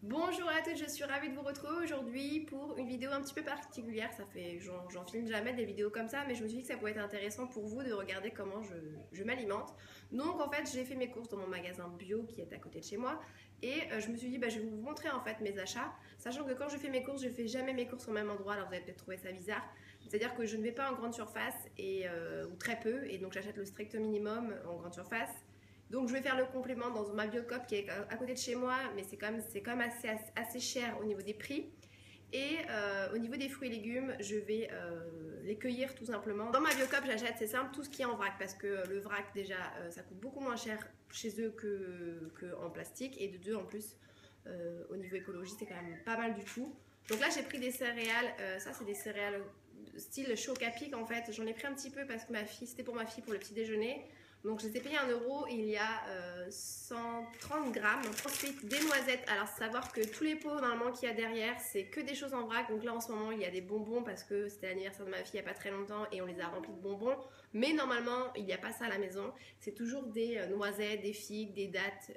Bonjour à tous, je suis ravie de vous retrouver aujourd'hui pour une vidéo un petit peu particulière. Ça fait, j'en filme jamais des vidéos comme ça, mais je me suis dit que ça pouvait être intéressant pour vous de regarder comment je m'alimente. Donc en fait, j'ai fait mes courses dans mon magasin bio qui est à côté de chez moi et je me suis dit, je vais vous montrer en fait mes achats, sachant que quand je fais mes courses, je fais jamais mes courses au même endroit. Alors vous allez peut-être trouver ça bizarre, c'est-à-dire que je ne vais pas en grande surface ou très peu, et donc j'achète le strict minimum en grande surface. Donc je vais faire le complément dans ma Biocop qui est à côté de chez moi, mais c'est quand même assez cher au niveau des prix. Et au niveau des fruits et légumes, je vais les cueillir tout simplement. Dans ma Biocop, j'achète, c'est simple, tout ce qui est en vrac, parce que le vrac déjà, ça coûte beaucoup moins cher chez eux qu'en plastique. Et de deux, en plus, au niveau écologie, c'est quand même pas mal du tout. Donc là, j'ai pris des céréales, ça c'est des céréales style choc à pic en fait. J'en ai pris un petit peu parce que c'était pour ma fille pour le petit déjeuner. Donc je les ai payés 1 € et il y a 130 grammes. Ensuite des noisettes. Alors savoir que tous les pots normalement qu'il y a derrière c'est que des choses en vrac. Donc là en ce moment il y a des bonbons parce que c'était l'anniversaire de ma fille il n'y a pas très longtemps et on les a remplis de bonbons. Mais normalement il n'y a pas ça à la maison. C'est toujours des noisettes, des figues, des dattes,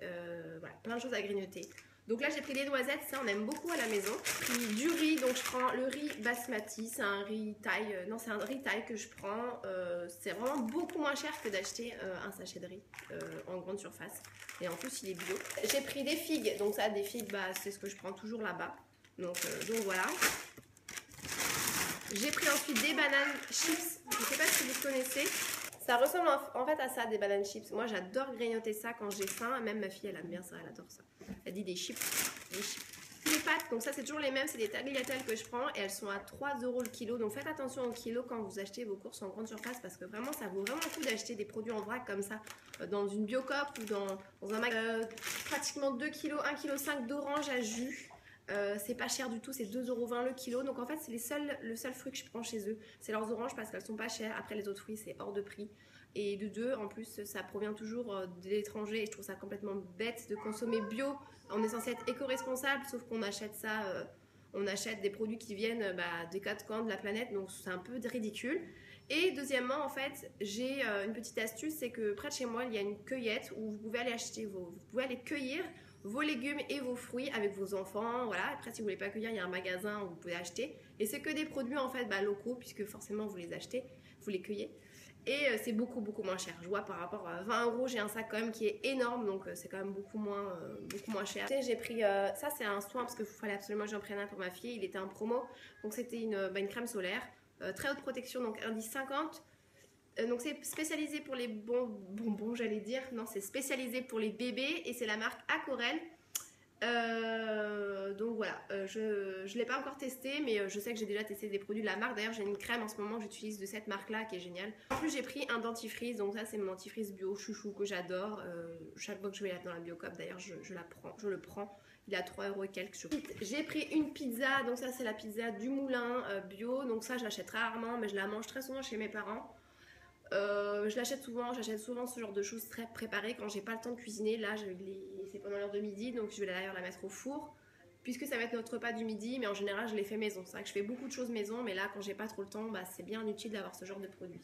voilà, plein de choses à grignoter. Donc là j'ai pris des noisettes, ça on aime beaucoup à la maison. Puis du riz, donc je prends le riz basmati, c'est un riz taille, non c'est un riz taille que je prends. C'est vraiment beaucoup moins cher que d'acheter un sachet de riz en grande surface. Et en plus il est bio. J'ai pris des figues, donc ça des figues c'est ce que je prends toujours là-bas. Donc voilà. J'ai pris ensuite des bananes chips, je ne sais pas si vous connaissez. Ça ressemble en fait à ça, des bananes chips. Moi, j'adore grignoter ça quand j'ai faim. Même ma fille, elle aime bien ça, elle adore ça. Elle dit des chips. Des chips. Les pâtes, donc ça, c'est toujours les mêmes. C'est des tagliatelles que je prends et elles sont à 3 € le kilo. Donc faites attention au kilo quand vous achetez vos courses en grande surface parce que vraiment, ça vaut vraiment le coup d'acheter des produits en vrac comme ça dans une Biocop ou dans un magasin. Pratiquement 2 kg, 1,5 kg d'orange à jus. C'est pas cher du tout, c'est 2,20 € le kilo. Donc en fait, c'est le seul fruit que je prends chez eux. C'est leurs oranges parce qu'elles sont pas chères. Après, les autres fruits, c'est hors de prix. Et de deux, en plus, ça provient toujours de l'étranger. Et je trouve ça complètement bête de consommer bio. On est censé être éco-responsable, sauf qu'on achète ça. On achète des produits qui viennent des quatre coins de la planète. Donc c'est un peu ridicule. Et deuxièmement, en fait, j'ai une petite astuce, c'est que près de chez moi, il y a une cueillette où vous pouvez aller acheter vous pouvez aller cueillir vos légumes et vos fruits avec vos enfants, voilà. Après, si vous voulez pas cueillir, il y a un magasin où vous pouvez acheter. Et c'est que des produits en fait locaux, puisque forcément vous les achetez, vous les cueillez. Et c'est beaucoup moins cher. Je vois par rapport à 20 €, j'ai un sac quand même qui est énorme, donc c'est quand même beaucoup moins cher. J'ai pris, ça c'est un soin parce qu'il fallait absolument que j'en prenne un pour ma fille, il était en promo. Donc c'était une crème solaire, très haute protection, donc indice 50. Donc c'est spécialisé pour les bonbons, j'allais dire. Non, c'est spécialisé pour les bébés et c'est la marque Acorel. Donc voilà, je ne l'ai pas encore testé, mais je sais que j'ai déjà testé des produits de la marque. D'ailleurs, j'ai une crème en ce moment que j'utilise de cette marque-là qui est géniale. En plus, j'ai pris un dentifrice, donc ça c'est mon dentifrice bio chouchou que j'adore. Chaque fois que je vais dans la Biocop, d'ailleurs, je le prends. Il est à 3 € et quelques. J'ai pris une pizza, donc ça c'est la pizza du moulin bio. Donc ça, je l'achète rarement, mais je la mange très souvent chez mes parents. J'achète souvent ce genre de choses très préparées quand j'ai pas le temps de cuisiner. Là, c'est pendant l'heure de midi, donc je vais d'ailleurs la mettre au four, puisque ça va être notre repas du midi, mais en général, je les fais maison. C'est vrai que je fais beaucoup de choses maison, mais là, quand j'ai pas trop le temps, c'est bien utile d'avoir ce genre de produits.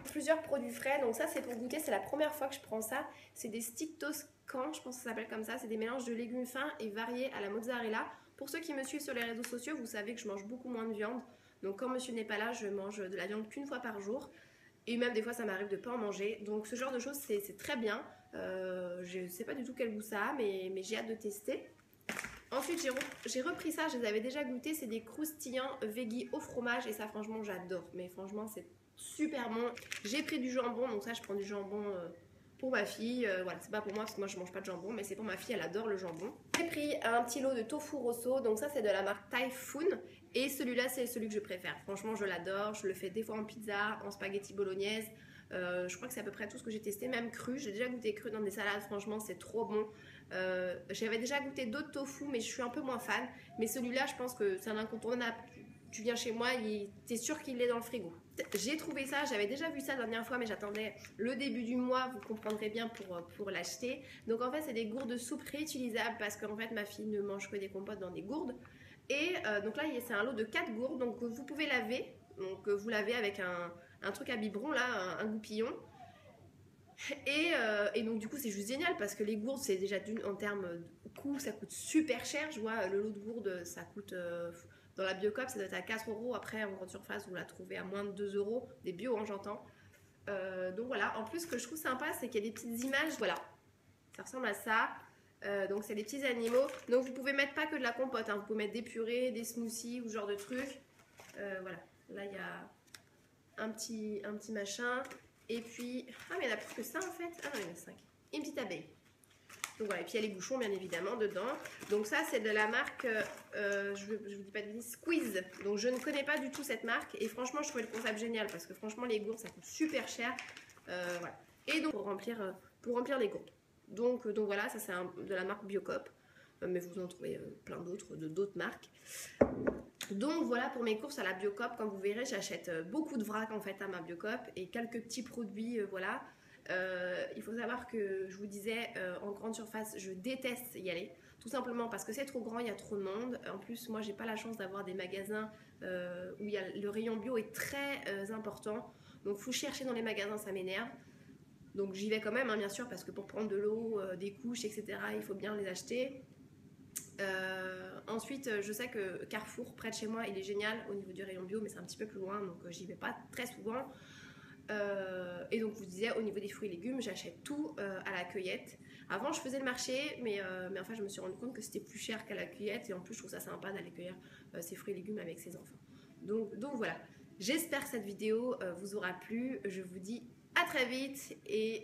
Plusieurs produits frais, donc ça, c'est pour goûter, c'est la première fois que je prends ça. C'est des sticks Toscans, je pense que ça s'appelle comme ça. C'est des mélanges de légumes fins et variés à la mozzarella. Pour ceux qui me suivent sur les réseaux sociaux, vous savez que je mange beaucoup moins de viande. Donc quand monsieur n'est pas là, je mange de la viande qu'une fois par jour. Et même des fois ça m'arrive de ne pas en manger. Donc ce genre de choses c'est très bien. Je ne sais pas du tout quel goût ça a, mais j'ai hâte de tester. Ensuite j'ai repris ça, je les avais déjà goûtés. C'est des croustillants veggie au fromage. Et ça franchement j'adore. Mais franchement c'est super bon. J'ai pris du jambon, donc ça je prends du jambon pour ma fille. Voilà, c'est pas pour moi parce que moi je mange pas de jambon, mais c'est pour ma fille, elle adore le jambon. J'ai pris un petit lot de tofu rosso, donc ça c'est de la marque Typhoon. Et celui-là, c'est celui que je préfère. Franchement, je l'adore. Je le fais des fois en pizza, en spaghetti bolognaise. Je crois que c'est à peu près tout ce que j'ai testé, même cru. J'ai déjà goûté cru dans des salades. Franchement, c'est trop bon. J'avais déjà goûté d'autres tofu, mais je suis un peu moins fan. Mais celui-là, je pense que c'est un incontournable. Tu viens chez moi, t'es sûr qu'il est dans le frigo. J'ai trouvé ça, j'avais déjà vu ça la dernière fois, mais j'attendais le début du mois, vous comprendrez bien pour l'acheter. Donc en fait, c'est des gourdes de soupe réutilisables parce qu'en fait, ma fille ne mange que des compotes dans des gourdes. Et donc là, c'est un lot de 4 gourdes, donc vous pouvez laver. Donc vous lavez avec un truc à biberon, là, un goupillon. Et donc du coup c'est juste génial parce que les gourdes c'est déjà en termes de coût ça coûte super cher. Je vois le lot de gourdes ça coûte dans la Biocoop ça doit être à 4 euros. Après en grande surface vous la trouvez à moins de 2 euros. Des bio hein, j'entends. Donc voilà, en plus ce que je trouve sympa c'est qu'il y a des petites images. Voilà, ça ressemble à ça. Donc c'est des petits animaux. Donc vous pouvez mettre pas que de la compote, hein. Vous pouvez mettre des purées, des smoothies ou ce genre de trucs. Voilà, là il y a un petit machin. Et puis, ah mais il n'y en a plus que ça en fait. Ah non, il y en a 5. Une petite abeille. Donc voilà, et puis il y a les bouchons bien évidemment dedans. Donc ça c'est de la marque, je vous dis pas de bêtises, Squeeze. Donc je ne connais pas du tout cette marque. Et franchement je trouvais le concept génial parce que franchement les gourdes ça coûte super cher. Voilà. Et donc pour remplir les gourdes. Donc voilà, ça c'est de la marque Biocoop. Mais vous en trouvez plein d'autres, d'autres marques. Donc voilà pour mes courses à la Biocoop. Comme vous verrez, j'achète beaucoup de vrac en fait à ma Biocoop et quelques petits produits, voilà. Il faut savoir que je vous disais en grande surface, je déteste y aller. Tout simplement parce que c'est trop grand, il y a trop de monde. En plus, moi, j'ai pas la chance d'avoir des magasins où le rayon bio est très important. Donc, faut chercher dans les magasins, ça m'énerve. Donc, j'y vais quand même, hein, bien sûr, parce que pour prendre de l'eau, des couches, etc., il faut bien les acheter. Ensuite, je sais que Carrefour, près de chez moi, il est génial au niveau du rayon bio, mais c'est un petit peu plus loin, donc j'y vais pas très souvent. Et donc, je vous disais, au niveau des fruits et légumes, j'achète tout à la cueillette. Avant, je faisais le marché, mais enfin, je me suis rendu compte que c'était plus cher qu'à la cueillette. Et en plus, je trouve ça sympa d'aller cueillir ses fruits et légumes avec ses enfants. Donc voilà. J'espère que cette vidéo vous aura plu. Je vous dis à très vite et